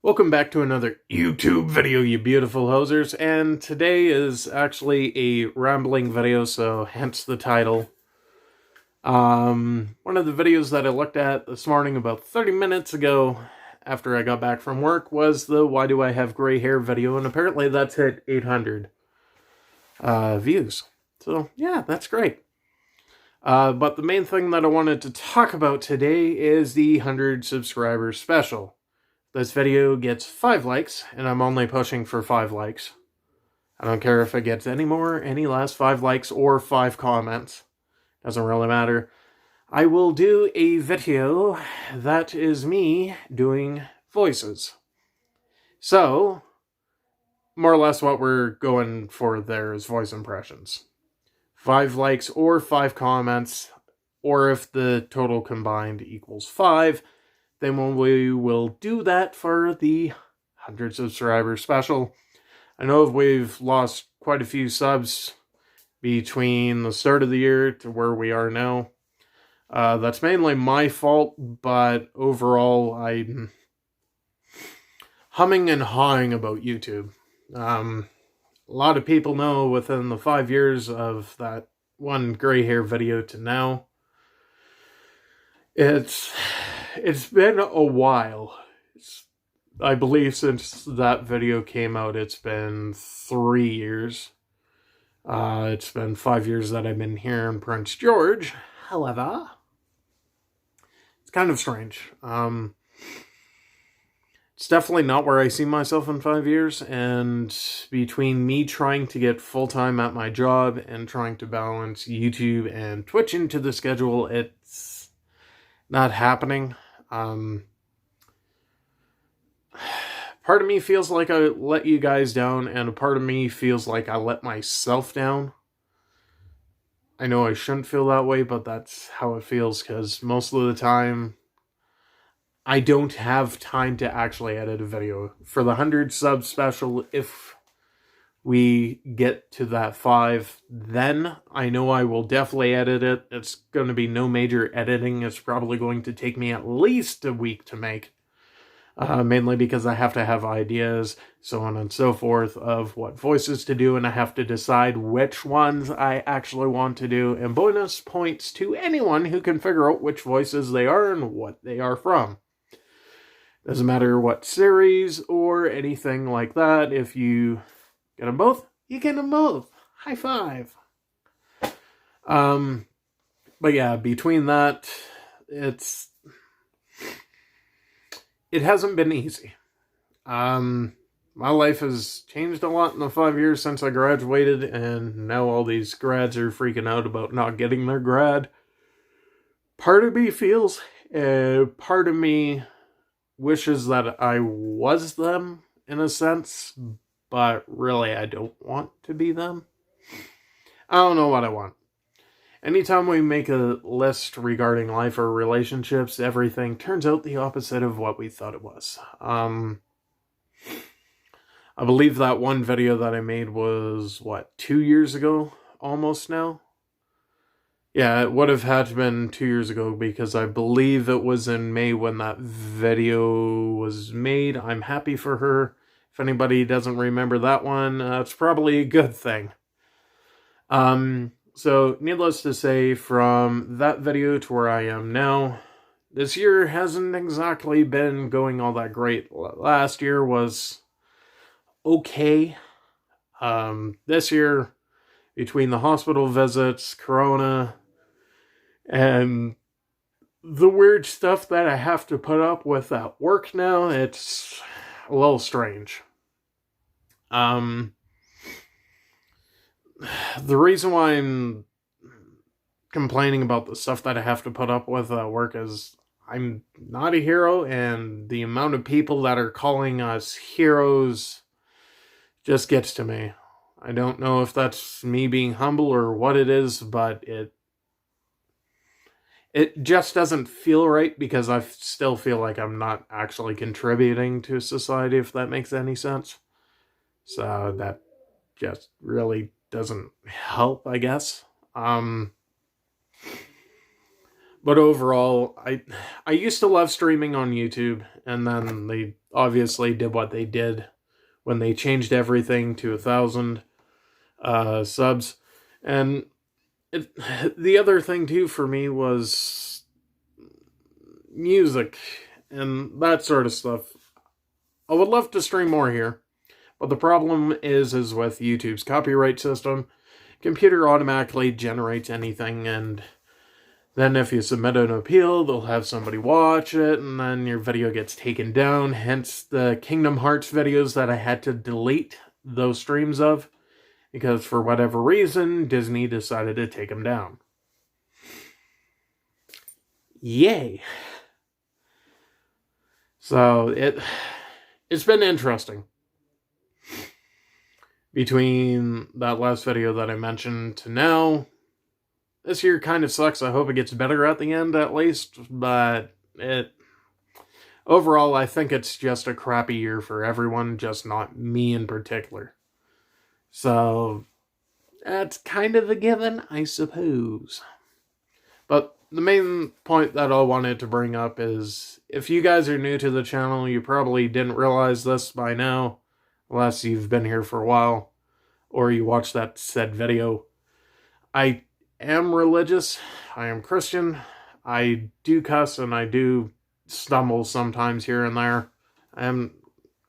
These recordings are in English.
Welcome back to another YouTube video, you beautiful hosers, and today is actually a rambling video, so hence the title. One of the videos that I looked at this morning about 30 minutes ago after I got back from work was the Why Do I Have Gray Hair video, and apparently that's hit 800 views. So yeah, that's great. But the main thing that I wanted to talk about today is the 100 subscribers special. This video gets 5 likes, and I'm only pushing for 5 likes. I don't care if it gets any more, any less, 5 likes, or 5 comments. Doesn't really matter. I will do a video that is me doing voices. So, more or less what we're going for there is voice impressions. 5 likes or 5 comments, or if the total combined equals 5, then we will do that for the 100 subscribers special. I know we've lost quite a few subs between the start of the year to where we are now. That's mainly my fault, but overall I'm humming and hawing about YouTube. A lot of people know within the 5 years of that one gray hair video to now, it's been a while. I believe since that video came out, it's been 3 years. It's been 5 years that I've been here in Prince George. However, it's kind of strange. It's definitely not where I see myself in 5 years, and between me trying to get full-time at my job and trying to balance YouTube and Twitch into the schedule, it's not happening. Part of me feels like I let you guys down, and a part of me feels like I let myself down. I know I shouldn't feel that way, but that's how it feels, because most of the time, I don't have time to actually edit a video. For the 100 sub special, if we get to that 5, then I know I will definitely edit it. It's going to be no major editing. It's probably going to take me at least a week to make. Mainly because I have to have ideas, so on and so forth, of what voices to do, and I have to decide which ones I actually want to do, and bonus points to anyone who can figure out which voices they are and what they are from. Doesn't matter what series or anything like that. If you get them both, you get them both. High five. But yeah, between that, it hasn't been easy. My life has changed a lot in the 5 years since I graduated, and now all these grads are freaking out about not getting their grad. Part of me feels, part of me wishes that I was them, in a sense, but really I don't want to be them. I don't know what I want. Anytime we make a list regarding life or relationships, everything turns out the opposite of what we thought it was. I believe that one video that I made was, 2 years ago? Almost now? Yeah, it would have had to have been 2 years ago, because I believe it was in May when that video was made. I'm happy for her. If anybody doesn't remember that one, it's probably a good thing. So, needless to say, from that video to where I am now, this year hasn't exactly been going all that great. Last year was okay. This year, between the hospital visits, Corona, and the weird stuff that I have to put up with at work now, it's a little strange. The reason why I'm complaining about the stuff that I have to put up with at work is I'm not a hero, and the amount of people that are calling us heroes just gets to me. I don't know if that's me being humble or what it is, but it just doesn't feel right, because I still feel like I'm not actually contributing to society, if that makes any sense. So that just really doesn't help, I guess. But overall, I used to love streaming on YouTube, and then they obviously did what they did when they changed everything to 1,000 subs. And the other thing too for me was music and that sort of stuff. I would love to stream more here, but the problem is with YouTube's copyright system. Computer automatically generates anything, and then if you submit an appeal, they'll have somebody watch it, and then your video gets taken down. Hence the Kingdom Hearts videos that I had to delete those streams of, because for whatever reason, Disney decided to take them down. Yay! So it's been interesting. Between that last video that I mentioned to now, this year kind of sucks. I hope it gets better at the end, at least. But overall, I think it's just a crappy year for everyone, just not me in particular. So, that's kind of a given, I suppose. But the main point that I wanted to bring up is, if you guys are new to the channel, you probably didn't realize this by now, unless you've been here for a while, or you watched that said video. I am religious, I am Christian, I do cuss and I do stumble sometimes here and there. I'm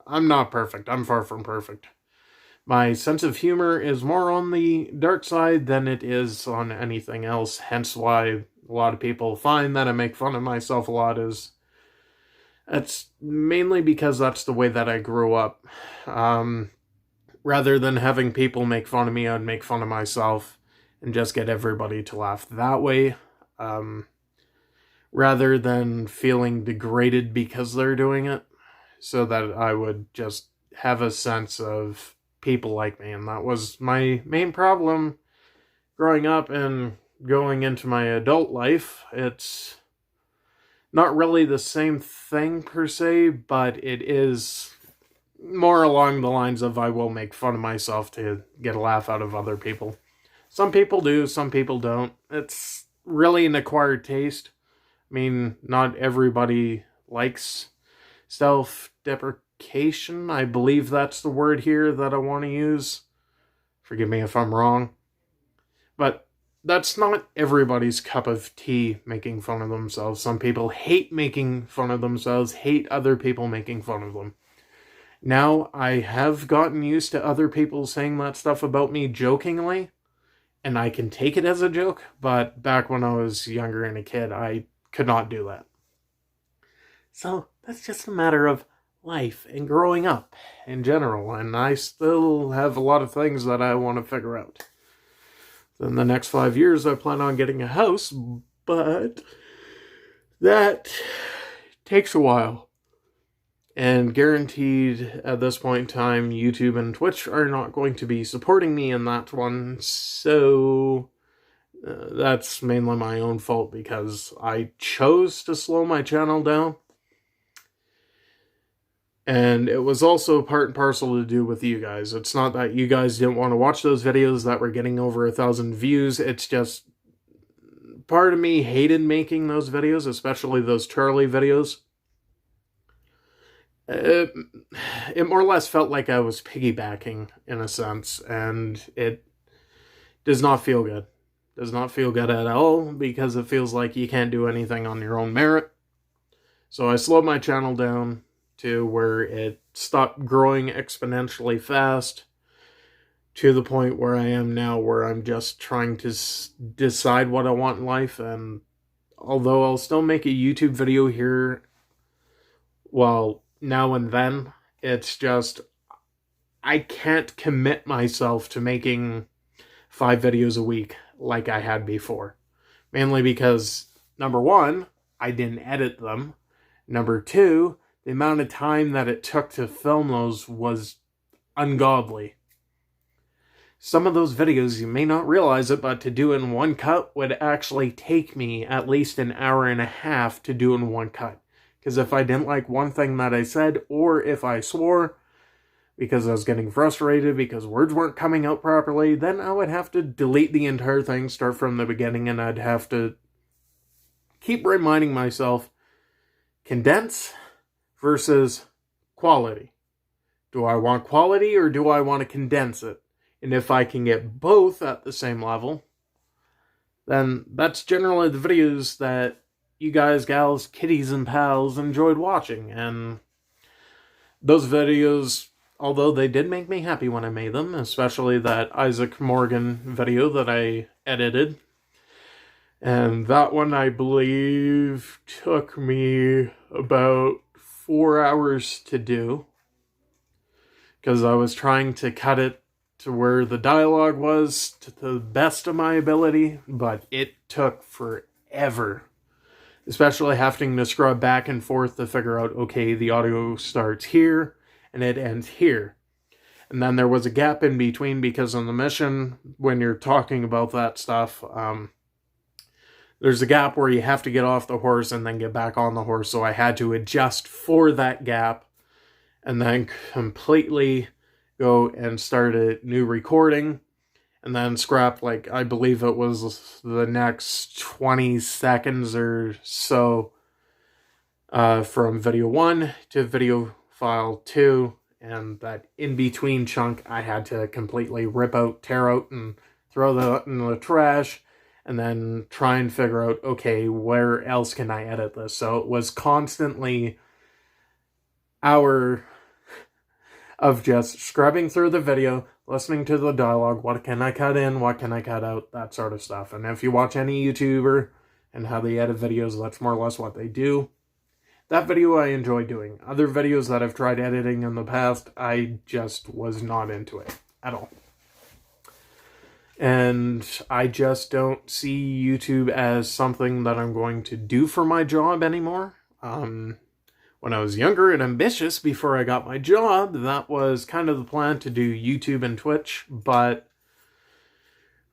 not perfect, I'm far from perfect. My sense of humor is more on the dark side than it is on anything else, hence why a lot of people find that I make fun of myself a lot. It's mainly because that's the way that I grew up. Rather than having people make fun of me, I'd make fun of myself and just get everybody to laugh that way. Rather than feeling degraded because they're doing it, so that I would just have a sense of people like me. And that was my main problem growing up and going into my adult life. It's not really the same thing per se, but it is more along the lines of I will make fun of myself to get a laugh out of other people. Some people do, some people don't. It's really an acquired taste. I mean, not everybody likes self-deprecation. I believe that's the word here that I want to use. Forgive me if I'm wrong. But that's not everybody's cup of tea, making fun of themselves. Some people hate making fun of themselves, hate other people making fun of them. Now, I have gotten used to other people saying that stuff about me jokingly, and I can take it as a joke, but back when I was younger and a kid, I could not do that. So, that's just a matter of life and growing up in general, and I still have a lot of things that I want to figure out. In the next 5 years, I plan on getting a house, but that takes a while. And guaranteed at this point in time, YouTube and Twitch are not going to be supporting me in that one, so that's mainly my own fault because I chose to slow my channel down. And it was also part and parcel to do with you guys. It's not that you guys didn't want to watch those videos that were getting over 1,000 views. It's just part of me hated making those videos, especially those Charlie videos. It more or less felt like I was piggybacking in a sense, and it does not feel good. Does not feel good at all, because it feels like you can't do anything on your own merit. So I slowed my channel down to where it stopped growing exponentially fast, to the point where I am now, where I'm just trying to decide what I want in life. And although I'll still make a YouTube video here, well, now and then, it's just I can't commit myself to making 5 videos a week like I had before. Mainly because, number one, I didn't edit them. Number two, the amount of time that it took to film those was ungodly. Some of those videos, you may not realize it, but to do in one cut would actually take me at least an hour and a half to do in one cut. Because if I didn't like one thing that I said, or if I swore, because I was getting frustrated because words weren't coming out properly, then I would have to delete the entire thing, start from the beginning, and I'd have to keep reminding myself, condense versus quality. Do I want quality or do I want to condense it? And if I can get both at the same level, then that's generally the videos that you guys, gals, kitties, and pals enjoyed watching. And those videos, although they did make me happy when I made them, especially that Isaac Morgan video that I edited. And that one, I believe, took me about 4 hours to do, because I was trying to cut it to where the dialogue was to the best of my ability, but it took forever. Especially having to scrub back and forth to figure out, okay, the audio starts here and it ends here. And then there was a gap in between because on the mission, when you're talking about that stuff, there's a gap where you have to get off the horse and then get back on the horse. So I had to adjust for that gap and then completely go and start a new recording. And then scrap, like, I believe it was the next 20 seconds or so from video 1 to video file 2. And that in-between chunk, I had to completely rip out, tear out, and throw that in the trash. And then try and figure out, okay, where else can I edit this? So it was constantly hour of just scrubbing through the video, listening to the dialogue, what can I cut in, what can I cut out, that sort of stuff. And if you watch any YouTuber and how they edit videos, that's more or less what they do. That video I enjoy doing. Other videos that I've tried editing in the past, I just was not into it at all. And I just don't see YouTube as something that I'm going to do for my job anymore. When I was younger and ambitious before I got my job, that was kind of the plan, to do YouTube and Twitch. But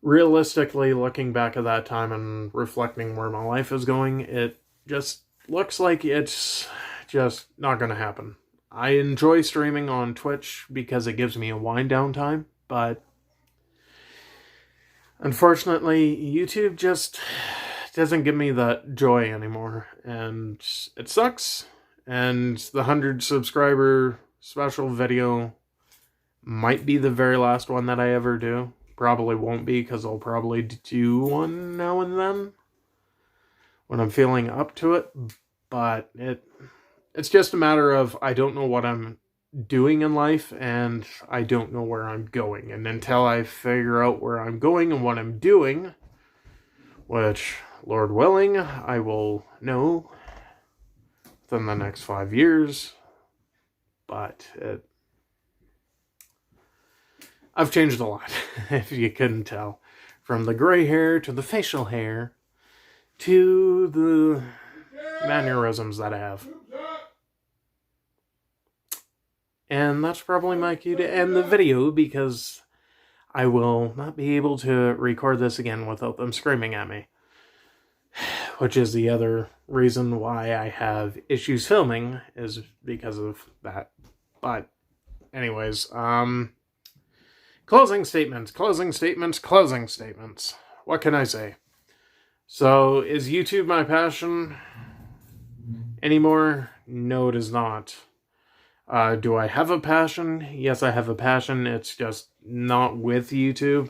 realistically, looking back at that time and reflecting where my life is going, it just looks like it's just not going to happen. I enjoy streaming on Twitch because it gives me a wind down time, but unfortunately, YouTube just doesn't give me that joy anymore, and it sucks. And the 100 subscriber special video might be the very last one that I ever do. Probably won't be, because I'll probably do one now and then when I'm feeling up to it. But it's just a matter of, I don't know what I'm doing in life, and I don't know where I'm going. And until I figure out where I'm going and what I'm doing, which, Lord willing, I will know within the next 5 years. But I've changed a lot, if you couldn't tell. From the gray hair to the facial hair to the mannerisms that I have. And that's probably my cue to end the video, because I will not be able to record this again without them screaming at me. Which is the other reason why I have issues filming, is because of that. But anyways, closing statements. What can I say? So, is YouTube my passion anymore? No, it is not. Do I have a passion? Yes, I have a passion. It's just not with YouTube.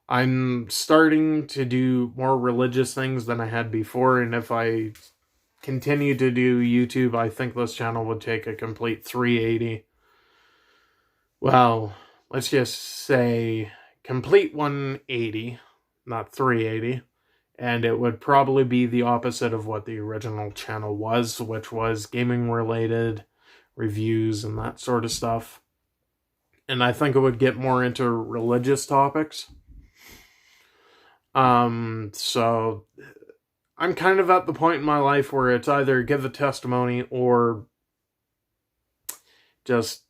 I'm starting to do more religious things than I had before, and if I continue to do YouTube, I think this channel would take a complete 380. Well, let's just say complete 180, not 380. And it would probably be the opposite of what the original channel was, which was gaming-related reviews and that sort of stuff. And I think it would get more into religious topics. So I'm kind of at the point in my life where it's either give a testimony or just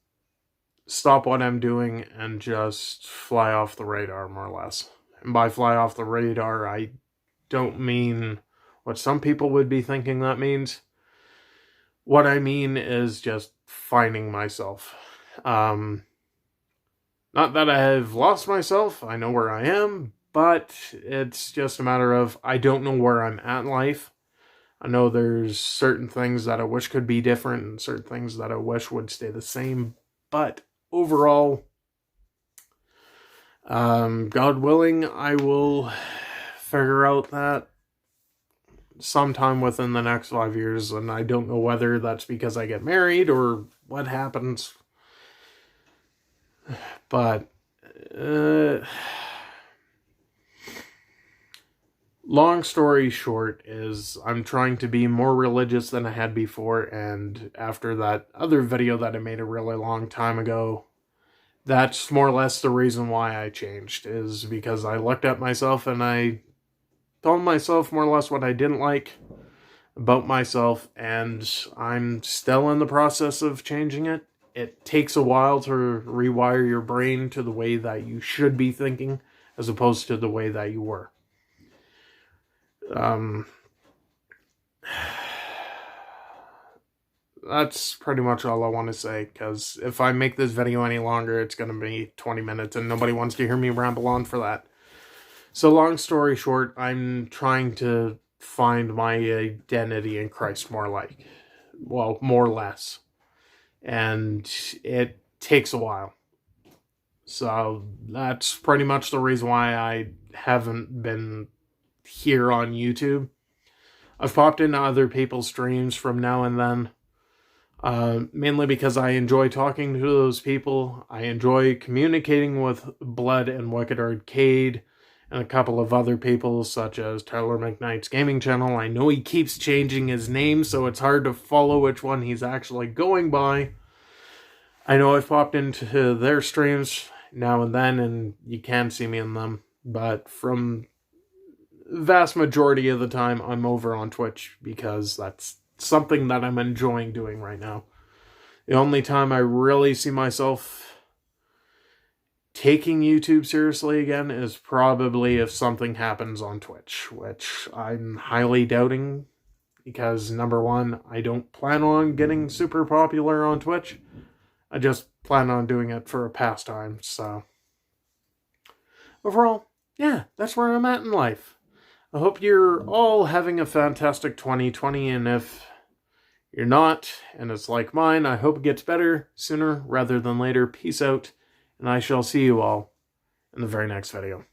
stop what I'm doing and just fly off the radar, more or less. And by fly off the radar, I don't mean what some people would be thinking that means. What I mean is just finding myself. Not that I have lost myself, I know where I am, but it's just a matter of I don't know where I'm at in life. I know there's certain things that I wish could be different and certain things that I wish would stay the same, but overall, God willing, I will figure out that sometime within the next 5 years, and I don't know whether that's because I get married or what happens, but long story short is I'm trying to be more religious than I had before, and after that other video that I made a really long time ago, that's more or less the reason why I changed, is because I looked at myself and I told myself more or less what I didn't like about myself, and I'm still in the process of changing it. It takes a while to rewire your brain to the way that you should be thinking, as opposed to the way that you were. That's pretty much all I want to say, because if I make this video any longer, it's going to be 20 minutes, and nobody wants to hear me ramble on for that. So long story short, I'm trying to find my identity in Christ more or less. And it takes a while. So that's pretty much the reason why I haven't been here on YouTube. I've popped into other people's streams from now and then. Mainly because I enjoy talking to those people. I enjoy communicating with Blood and Wicked Arcade and a couple of other people, such as Tyler McKnight's gaming channel. I know he keeps changing his name, so it's hard to follow which one he's actually going by. I know I've popped into their streams now and then, and you can see me in them, but from the vast majority of the time, I'm over on Twitch, because that's something that I'm enjoying doing right now. The only time I really see myself taking YouTube seriously again is probably if something happens on Twitch, which I'm highly doubting, because number one, I don't plan on getting super popular on Twitch. I just plan on doing it for a pastime, so overall, yeah, that's where I'm at in life. I hope you're all having a fantastic 2020, and if you're not, and it's like mine, I hope it gets better sooner rather than later. Peace out, and I shall see you all in the very next video.